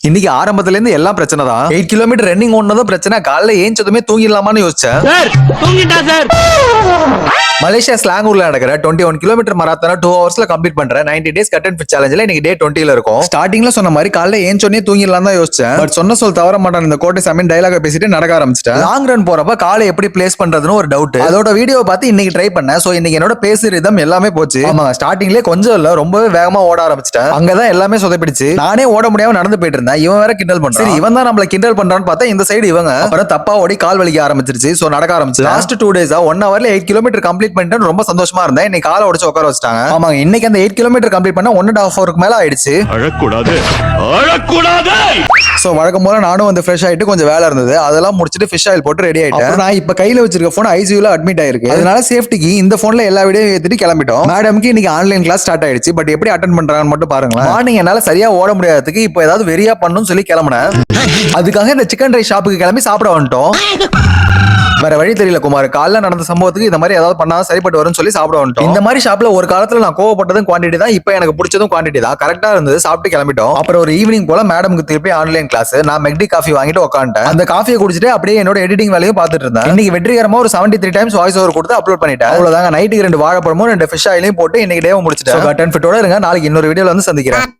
இன்னைக்கு ஆரம்பத்துல இருந்து எல்லாம் பிரச்சனை தான். 8 கிலோமீட்டர் ரன்னிங் ஓடுனதும் பிரச்சனை. காலைல ஏஞ்சதுமே தூங்கிடலாமான்னு யோசிச்சேன். மலேசியா ஸ்லாங்கூர்ல நடக்கிற 21 கிலோமீட்டர் மராத்தான 2 ஹவர்ஸ்ல கம்ப்ளீட் பண்ற 90 டேஸ் கட் அண்ட் ஃபிட் சேலஞ்சில இன்னைக்கு டே 20ல இருக்கும். ஸ்டார்டிங்ல சொன்ன மாதிரி காலைல ஏஞ்சோனே தூங்கிடலாம் தான் யோசிச்சேன். பட் சொன்ன சொல் தவற மாட்டான் இந்த கோட்டை சாமின் டயலாக பேசிட்டு நடக்க ஆரம்பிச்சிட்டேன். லாங் ரன் போறப்ப காலை எப்படி பிளேஸ் பண்றதுன்னு ஒரு டவுட். அதோட வீடியோ பார்த்து இன்னைக்கு ட்ரை பண்ணேன். சோ இன்னைக்கு என்னோட பேசு ரிதம் எல்லாமே போச்சு. ஆமா, ஸ்டார்டிங்லேயே கொஞ்சம் இல்ல ரொம்பவே வேகமா ஓட ஆரம்பிச்சிட்டேன். அங்கதான் எல்லாமே சொதப்பிடுச்சு. நானே ஓட முடியாம நடந்து போயிட்டு இருந்தேன். இவன் வேற கிண்டல் பண்றான். சரி, இவன் தான் நம்மள கிண்டல் பண்றான்னு பார்த்தா இந்த சைடு இவங்க. அப்புறம் தப்பா ஓடி கால் வலிக்க ஆரம்பிச்சிருச்சு. சோ நடக்க ஆரம்பிச்சு லாஸ்ட் 2 டேஸா 1 ஹவர்ல 8 கிலோமீட்டர் கம்ப்ளீட் பண்ணிட்டு ரொம்ப சந்தோஷமா இருந்தேன். இன்னைக்கு காலை உடைச்சு உட்கார வச்சிட்டாங்க. ஆமாங்க, இன்னைக்கு அந்த 8 கிலோமீட்டர் கம்ப்ளீட் பண்ண 1.5 ஹவருக்கு மேல ஆயிடுச்சு. சோ வழக்கம் போல நானும் வந்து ஃப்ரெஷ் ஆயிட்டு கொஞ்சம் வேலை இருந்தது அதெல்லாம் முடிச்சிட்டு ஃபிஷ் ஆயில் போட்டு ரெடி ஆயிட்டேன். நான் இப்ப கையில வச்சிருக்க போன் ஐசியூல அட்மிட் ஆயிருக்கு. அதனால சேஃப்டிக்கு இந்த போன்ல எல்லா வீடியோ ஏத்திட்டு கிளம்பிட்டோம். மேடம்க்கு இன்னைக்கு ஆன்லைன் கிளாஸ் ஸ்டார்ட் ஆயிடுச்சு. பட் எப்படி அட்டென்ட் பண்றாங்கன்னு மட்டும் பாருங்களேன். மார்னிங் என்னால சரியா ஓட முடியாததுக்கு இப்போ ஏதாவது வெறியா பண்ணணும்னு சொல்லி கிளம்பினேன். அதுக்காக இந்த சிக்கன் ரைஸ் ஷாப்புக்கு கிளம்பி சாப்பிட வந்துட்டோம். வேற வழி தெரியல குமார். காலைல நடந்த சம்பவத்துக்கு இந்த மாதிரி ஏதாவது பண்ணா சரிப்பட்டு வரும்னு சொல்லி சாப்பிட வந்துட்டோம். இந்த மாதிரி ஷாப்ல ஒரு காலத்துல நான் கோவப்பட்டதும் குவான்டிட்டி தான், இப்போ எனக்கு பிடிச்சதும் குவான்டிட்டி தான். கரெக்டா இருந்தது. சாப்பிட்டு கிளம்பிட்டோம். அப்புறம் ஒரு ஈவினிங் போல மேடம்க்கு திருப்பி ஆன்லைன் கிளாஸ். நான் மெக்டி காஃபி வாங்கிட்டு உட்காந்துட்டேன். அந்த காஃபியை குடிச்சிட்டு அப்படியே என்னோட எடிட்டிங் வேலையும் பார்த்துட்டு இருந்தேன். இன்னைக்கு வெற்றிகரமா ஒரு 73 டைம்ஸ் வாய்ஸ் ஓவர் கொடுத்து அப்லோட் பண்ணிட்டேன். அவ்வளவுதாங்க. நைட்டுக்கு 2 வாழைப்பழமும் 2 ஃபிஷ் ஆயிலையும் போட்டு இன்னைக்கு டே முடிச்சிட்டேன். கட் அண்ட் ஃபிட்டோட இருங்க. நாளைக்கு இன்னொரு வீடியோல வந்து சந்திக்கிறேன்.